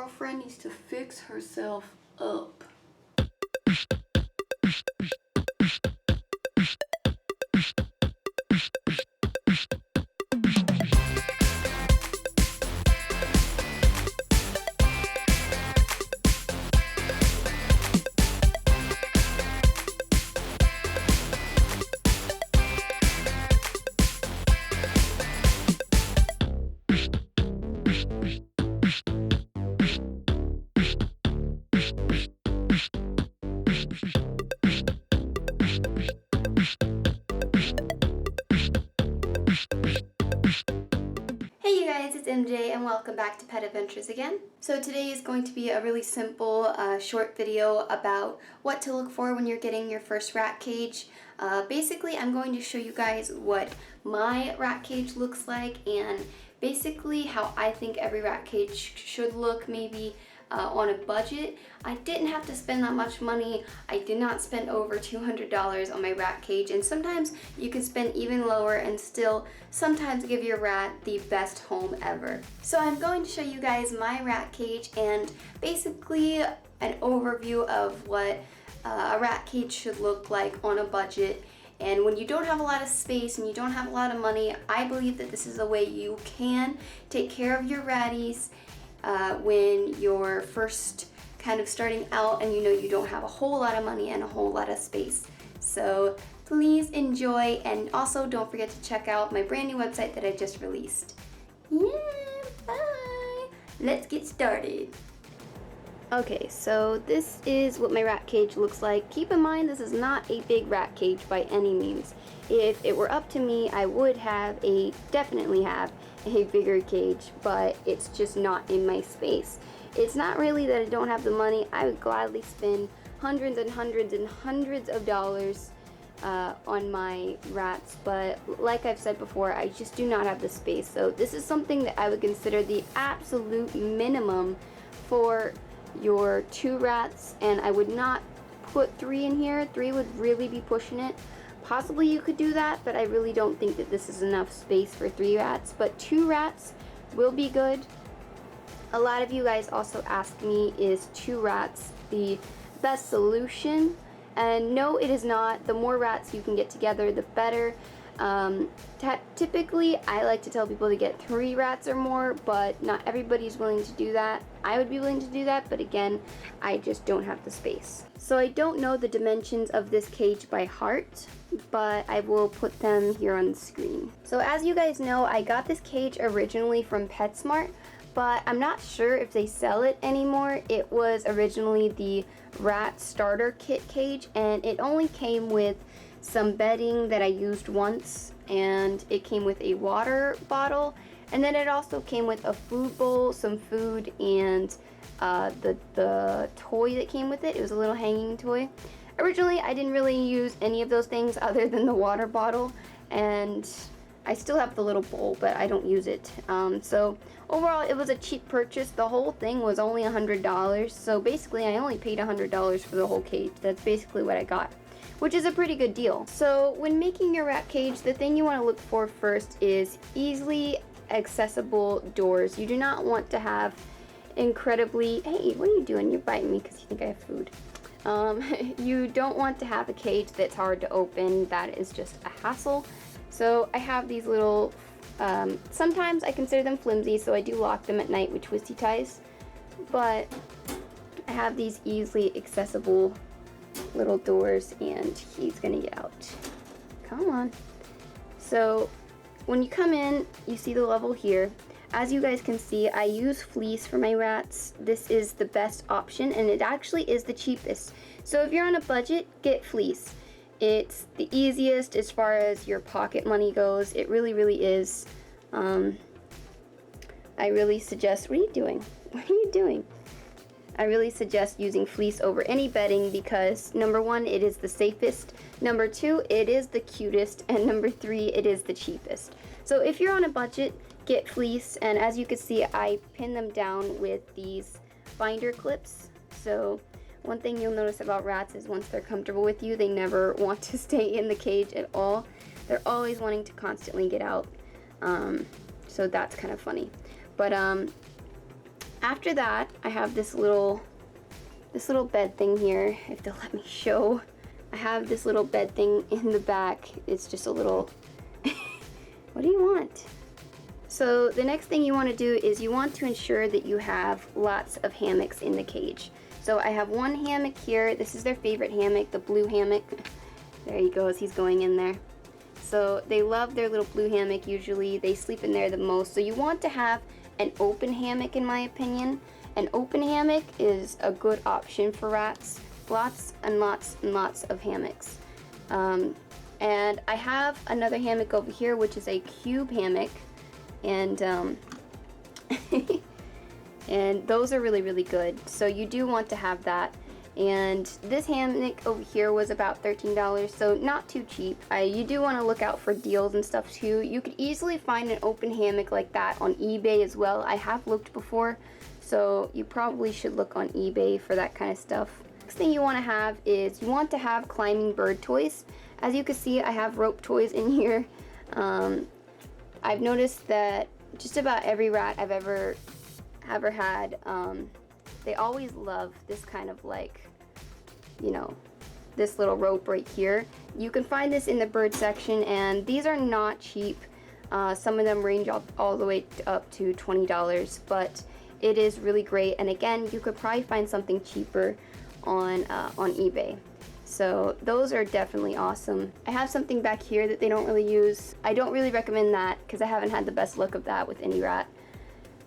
girlfriend needs to fix herself up. Hey you guys, it's MJ and welcome back to Pet Adventures again. So today is going to be a really simple short video about what to look for when you're getting your first rat cage. Basically I'm going to show you guys what my rat cage looks like and basically how I think every rat cage should look, maybe on a budget. I didn't have to spend that much money. I did not spend over $200 on my rat cage, and sometimes you can spend even lower and still sometimes give your rat the best home ever. So I'm going to show you guys my rat cage and basically an overview of what a rat cage should look like on a budget. And when you don't have a lot of space and you don't have a lot of money, I believe that this is a way you can take care of your ratties when you're first kind of starting out and you know you don't have a whole lot of money and a whole lot of space. So please enjoy, and also don't forget to check out my brand new website that I just released. Yeah, bye! Let's get started. Okay, so this is what my rat cage looks like. Keep in mind this is not a big rat cage by any means. If it were up to me, I would definitely have a bigger cage, but it's just not in my space. It's not really that I don't have the money. I would gladly spend hundreds and hundreds and hundreds of dollars on my rats, but like I've said before, I just do not have the space. So this is something that I would consider the absolute minimum for your 2 rats, and I would not put 3 in here. 3 would really be pushing it. Possibly you could do that, but I really don't think that this is enough space for 3 rats, but 2 rats will be good. A lot of you guys also asked me, is 2 rats the best solution? And no, it is not. The more rats you can get together, the better. Typically, I like to tell people to get 3 rats or more, but not everybody's willing to do that. I would be willing to do that, but again, I just don't have the space. So I don't know the dimensions of this cage by heart, but I will put them here on the screen. So as you guys know, I got this cage originally from PetSmart, but I'm not sure if they sell it anymore. It was originally the rat starter kit cage, and it only came with some bedding that I used once, and it came with a water bottle, and then it also came with a food bowl, some food, and the toy that came with it. It was a little hanging toy. Originally, I didn't really use any of those things other than the water bottle, and I still have the little bowl, but I don't use it. So overall, it was a cheap purchase. The whole thing was only $100, so basically I only paid $100 for the whole cage. That's basically what I got, which is a pretty good deal. So when making your rat cage, the thing you want to look for first is easily accessible doors. You do not want to have incredibly, hey, what are you doing? You're biting me because you think I have food. You don't want to have a cage that's hard to open. That is just a hassle. So I have these little, sometimes I consider them flimsy, so I do lock them at night with twisty ties, but I have these easily accessible little doors, and he's gonna get out. Come on. So when you come in, you see the level here. As you guys can see, I use fleece for my rats. This is the best option, and it actually is the cheapest. So if you're on a budget, get fleece. It's the easiest as far as your pocket money goes. It really, really is. I really suggest, what are you doing? What are you doing? I really suggest using fleece over any bedding because number 1, it is the safest, number 2, it is the cutest, and number 3, it is the cheapest. So if you're on a budget, get fleece, and as you can see, I pin them down with these binder clips. So one thing you'll notice about rats is once they're comfortable with you, they never want to stay in the cage at all. They're always wanting to constantly get out. So that's kind of funny. But After that, I have this little bed thing here, if they'll let me show. I have this little bed thing in the back. It's just a little, what do you want? So the next thing you want to do is you want to ensure that you have lots of hammocks in the cage. So I have one hammock here. This is their favorite hammock, the blue hammock. There he goes, he's going in there. So they love their little blue hammock usually. They sleep in there the most. So you want to have an open hammock, in my opinion. An open hammock is a good option for rats. Lots and lots and lots of hammocks. And I have another hammock over here, which is a cube hammock. And and those are really, really good. So you do want to have that. And this hammock over here was about $13, so not too cheap. You do want to look out for deals and stuff too. You could easily find an open hammock like that on eBay as well. I have looked before, so you probably should look on eBay for that kind of stuff. Next thing you want to have is you want to have climbing bird toys. As you can see, I have rope toys in here. I've noticed that just about every rat I've ever had, they always love this kind of, like, you know, this little rope right here. You can find this in the bird section, and these are not cheap. Some of them range all the way up to $20, but it is really great. And again, you could probably find something cheaper on eBay. So those are definitely awesome. I have something back here that they don't really use. I don't really recommend that because I haven't had the best luck of that with any rat.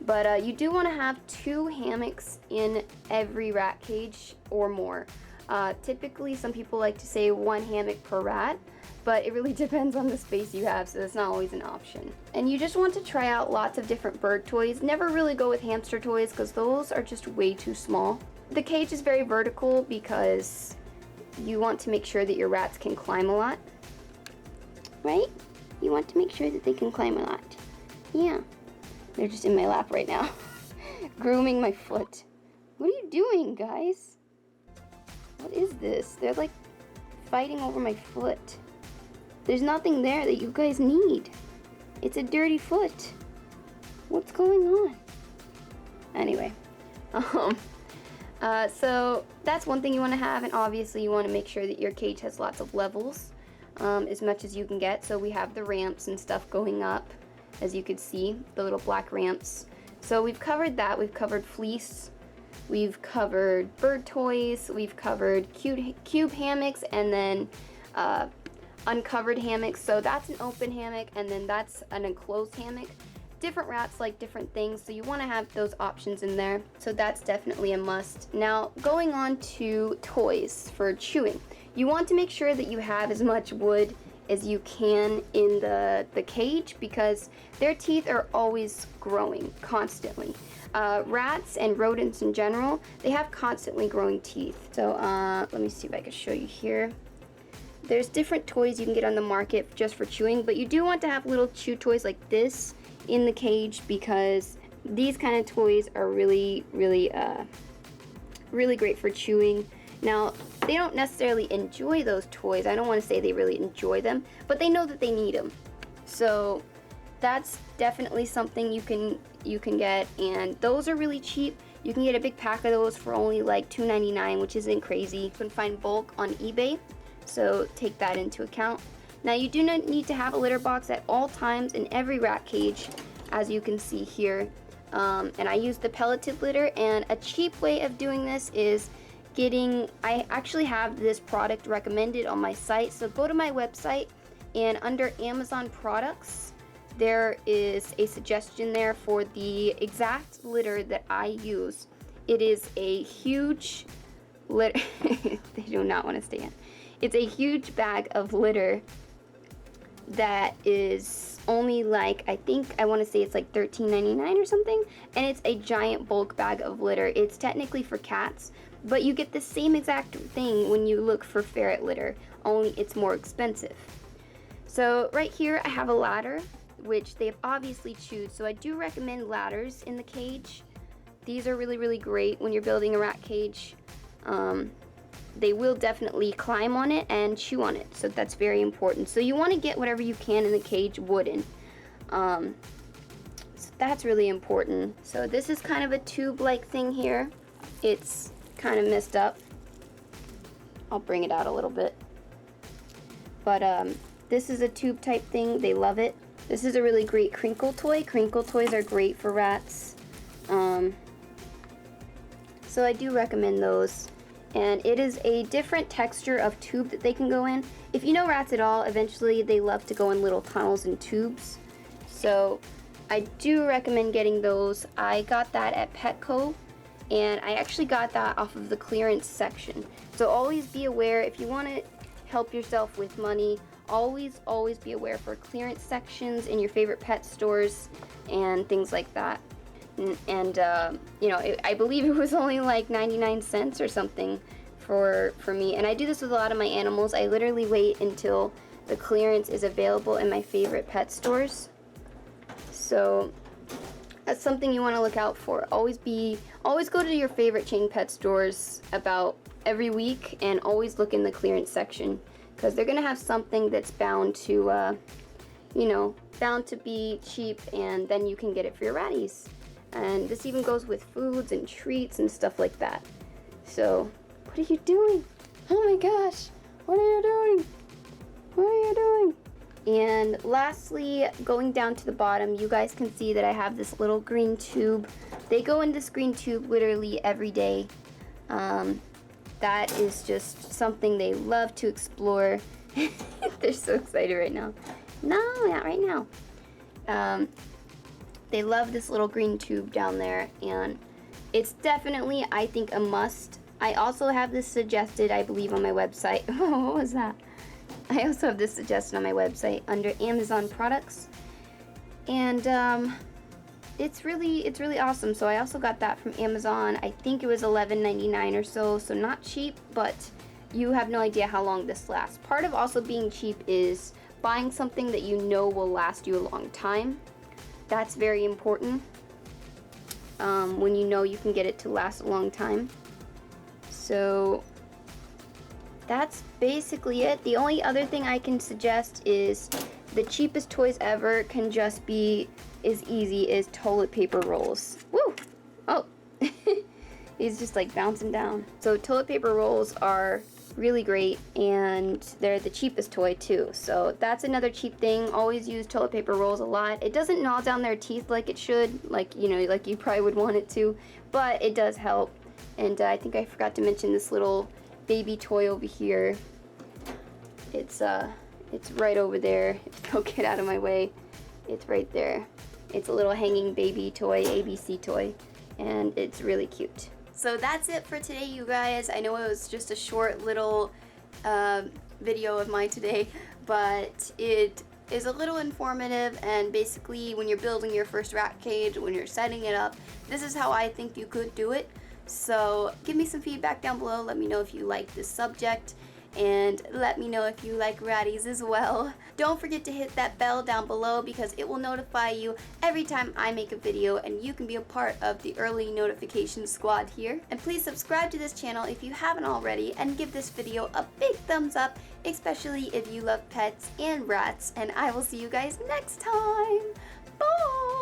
But you do want to have 2 hammocks in every rat cage or more. Typically, some people like to say 1 hammock per rat, but it really depends on the space you have, so that's not always an option. And you just want to try out lots of different bird toys. Never really go with hamster toys because those are just way too small. The cage is very vertical because you want to make sure that your rats can climb a lot, right? You want to make sure that they can climb a lot. Yeah. They're just in my lap right now, grooming my foot. What are you doing, guys? What is this? They're like fighting over my foot. There's nothing there that you guys need. It's a dirty foot. What's going on? Anyway, so that's one thing you want to have, and obviously you want to make sure that your cage has lots of levels, as much as you can get. So we have the ramps and stuff going up. As you can see, the little black ramps. So we've covered that. We've covered fleece. We've covered bird toys. We've covered cube hammocks, and then uncovered hammocks. So that's an open hammock, and then that's an enclosed hammock. Different rats like different things, so you want to have those options in there. So that's definitely a must. Now, going on to toys for chewing. You want to make sure that you have as much wood as you can in the cage because their teeth are always growing constantly. Rats and rodents in general, they have constantly growing teeth. So let me see if I can show you here. There's different toys you can get on the market just for chewing, but you do want to have little chew toys like this in the cage because these kind of toys are really great for chewing. Now, they don't necessarily enjoy those toys. I don't want to say they really enjoy them, but they know that they need them. So that's definitely something you can get, and those are really cheap. You can get a big pack of those for only like $2.99, which isn't crazy. You can find bulk on eBay, so take that into account. Now, you do not need to have a litter box at all times in every rat cage, as you can see here. And I use the pelleted litter, and a cheap way of doing this is I actually have this product recommended on my site. So go to my website, and under Amazon products, there is a suggestion there for the exact litter that I use. It is a huge litter. They do not want to stand. It's a huge bag of litter that is only like, I want to say it's like $13.99 or something, and it's a giant bulk bag of litter. It's technically for cats, but you get the same exact thing when you look for ferret litter, only it's more expensive. So right here I have a ladder, which they've obviously chewed, so I do recommend ladders in the cage. These are really great when you're building a rat cage. They will definitely climb on it and chew on it, so that's very important. So you want to get whatever you can in the cage wooden. So that's really important. So this is kind of a tube-like thing here. It's kind of messed up. I'll bring it out a little bit. But this is a tube type thing. They love it. This is a really great crinkle toy. Crinkle toys are great for rats. So I do recommend those. And it is a different texture of tube that they can go in. If you know rats at all, eventually they love to go in little tunnels and tubes. So I do recommend getting those. I got that at Petco, and I actually got that off of the clearance section. So always be aware, if you want to help yourself with money, always be aware for clearance sections in your favorite pet stores and things like that. And you know, I believe it was only like 99 cents or something for me. And I do this with a lot of my animals. I literally wait until the clearance is available in my favorite pet stores. So that's something you want to look out for. Always go to your favorite chain pet stores about every week, and always look in the clearance section, because they're gonna have something that's bound to you know, bound to be cheap, and then you can get it for your ratties. And this even goes with foods and treats and stuff like that. So what are you doing? Oh my gosh, what are you doing? What are you doing? And lastly, going down to the bottom, you guys can see that I have this little green tube. They go in this green tube literally every day. That is just something they love to explore. They're so excited right now. No, not right now. They love this little green tube down there, and it's definitely, I think, a must. I also have this suggested, I believe, on my website. Oh, what was that? I also have this suggested on my website under Amazon products, and it's really awesome. So I also got that from Amazon. I think it was $11.99 or so, so not cheap, but you have no idea how long this lasts. Part of also being cheap is buying something that you know will last you a long time. That's very important, when you know you can get it to last a long time. So that's basically it. The only other thing I can suggest is the cheapest toys ever can just be as easy as toilet paper rolls. Woo! Oh, he's just like bouncing down. So toilet paper rolls are really great, and they're the cheapest toy too. So that's another cheap thing. Always use toilet paper rolls a lot. It doesn't gnaw down their teeth like it should, like, you know, like you probably would want it to, but it does help. And I think I forgot to mention this little baby toy over here. It's right over there. Don't get out of my way. It's right there. It's a little hanging baby toy, ABC toy, and it's really cute. So that's it for today, you guys. I know it was just a short little video of mine today, but it is a little informative, and basically when you're building your first rat cage, when you're setting it up, this is how I think you could do it. So give me some feedback down below. Let me know if you like this subject, and let me know if you like ratties as well. Don't forget to hit that bell down below, because it will notify you every time I make a video, and you can be a part of the early notification squad here. And please subscribe to this channel if you haven't already, and give this video a big thumbs up, especially if you love pets and rats. And I will see you guys next time. Bye!